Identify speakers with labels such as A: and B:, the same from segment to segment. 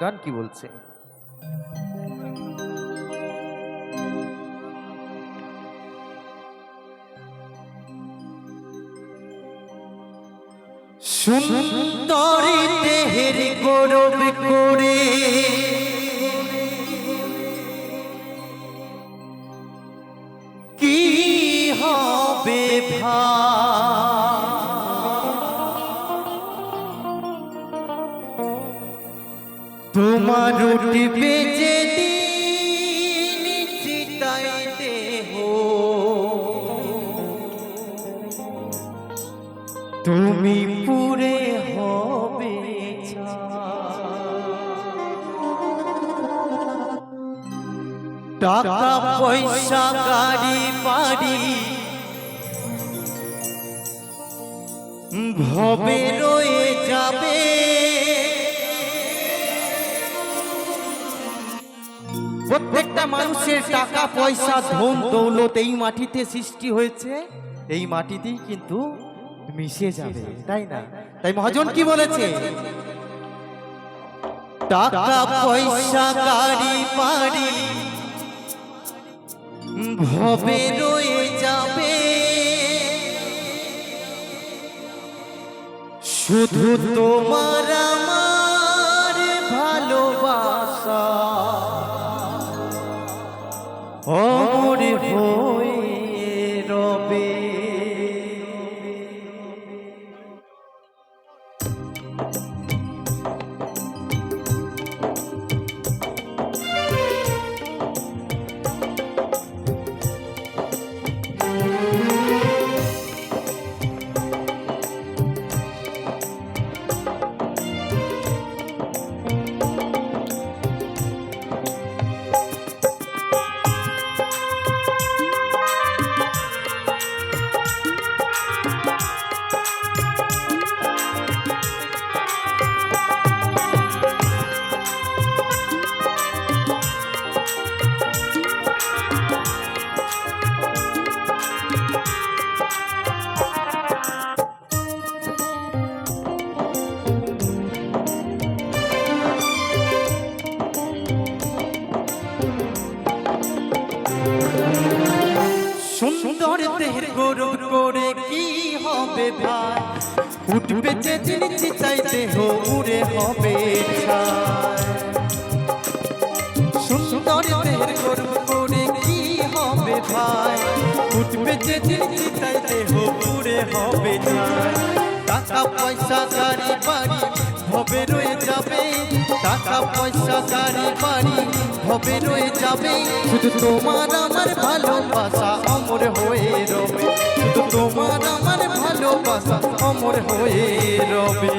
A: গান কি বলছে?
B: সুন্দরী দেহের গৌরব করে কি হবে তোমার উঠবে যে দিন চিতাই দেহ তুমি পুরে হবে টাকা পয়সা গাড়ি বাড়ি ভবে রয়ে যাবে
A: প্রত্যেকটা মানুষের টাকা পয়সা ধন দৌলত এই মাটিতে সৃষ্টি হয়েছে, এই মাটিতেই কিন্তু মিশে যাবে, তাই না? তাই মহাজন কি বলেছে?
B: টাকা পয়সা গাড়ি বাড়ি ভবে রয়ে যাবে শুধু তোমার আমার ভালোবাসা অমর হয়ে রবে। সুন্দর দেহের গৌরব করে কি হবে ভাই উঠবে যে জিনিস চাইতে উড়ে হবে সুন্দর দেহের গৌরব করে কি হবে ভাই উঠবে যে জিনিস চাইতে উড়ে হবে টাকা পয়সা গাড়ি বাড়ি ভবে রয়ে যাবে টাকা পয়সা গাড়ি বাড়ি ভবে রয়ে যাবে শুধু তোমার আমার ভালোবাসা অমর হয়ে রবে শুধু তোমার আমার ভালোবাসা অমর হয়ে রবে।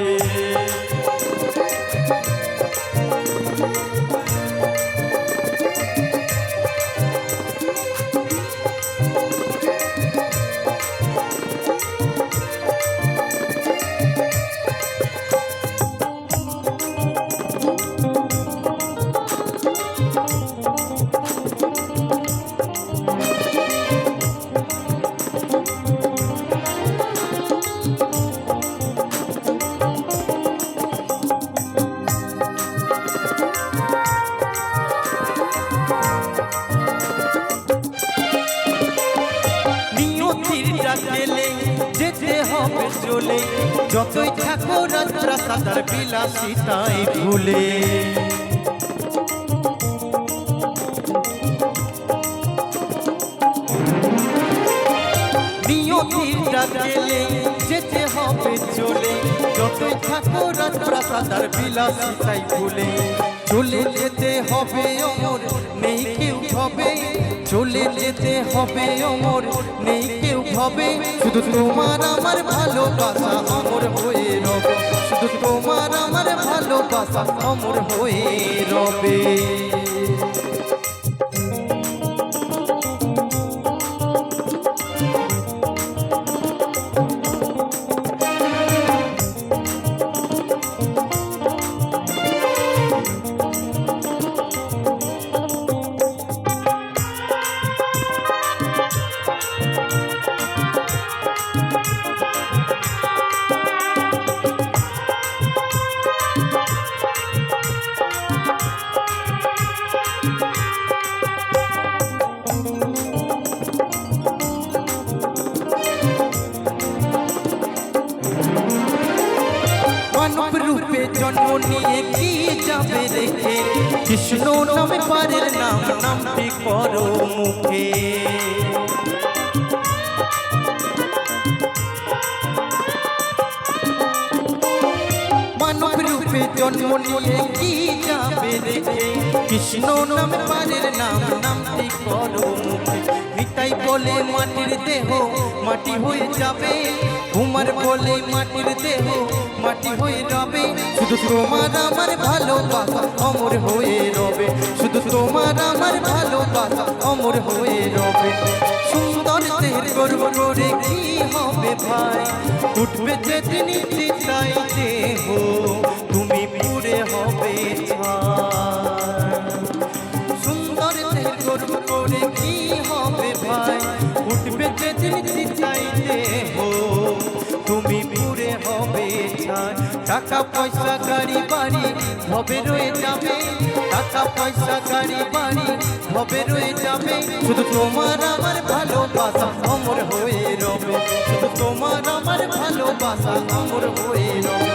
B: যেতে হবে চলে যতই থাকো রাত্রা সাদার বিলাসিতাই ভুলে নিয়তিটা গেলে যেতে হবে চলে যতই থাকো রাত্রা সাদার বিলাসিতাই ভুলে চলে যেতে হবে অমর নেই কেউ হবে চলে যেতে হবে অমর নেই কেউ হবে শুধু তোমার আমার ভালোবাসা অমর হয়ে রবে শুধু তোমার আমার ভালোবাসা অমর হয়ে রবে। জন্ম নিয়ে কি যাবে রেখে কৃষ্ণ নামে পারের নাম নামটি করো মুখে মানব রূপে জন্ম নিয়ে কি যাবে রেখে কৃষ্ণ নামে পারের নাম নামটি করো মুখে নিতাই বলে মাটির দেহ মাটি হয়ে যাবে কুমার বলে মাটির দেহ মাটি হয়ে রবে শুধু তোমার আমার ভালোবাসা অমর হয়ে রবে শুধু তোমার আমার ভালোবাসা অমর হয়ে রবে সুন্দর দেহের গর্ব করে কি হবে ভাই উঠবে যেদিন চিতাই দেহ তুমি পুরে হবে সুন্দর দেহের গর্ব করে কি হবে ভাই উঠবে যেদিন চিতাই দেহ তুমি পুরে হবে ছাই টাকা পয়সা গাড়ি বাড়ি হবে রয়ে যাবে টাকা পয়সা গাড়ি বাড়ি হবে রয়ে যাবে শুধু তোমার আমার ভালোবাসা অমর হয়ে রবে শুধু তোমার আমার ভালোবাসা অমর হয়ে রবে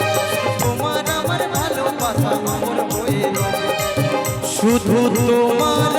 B: তোমার আমার ভালোবাসা অমর হয়ে রবে শুধু তোমার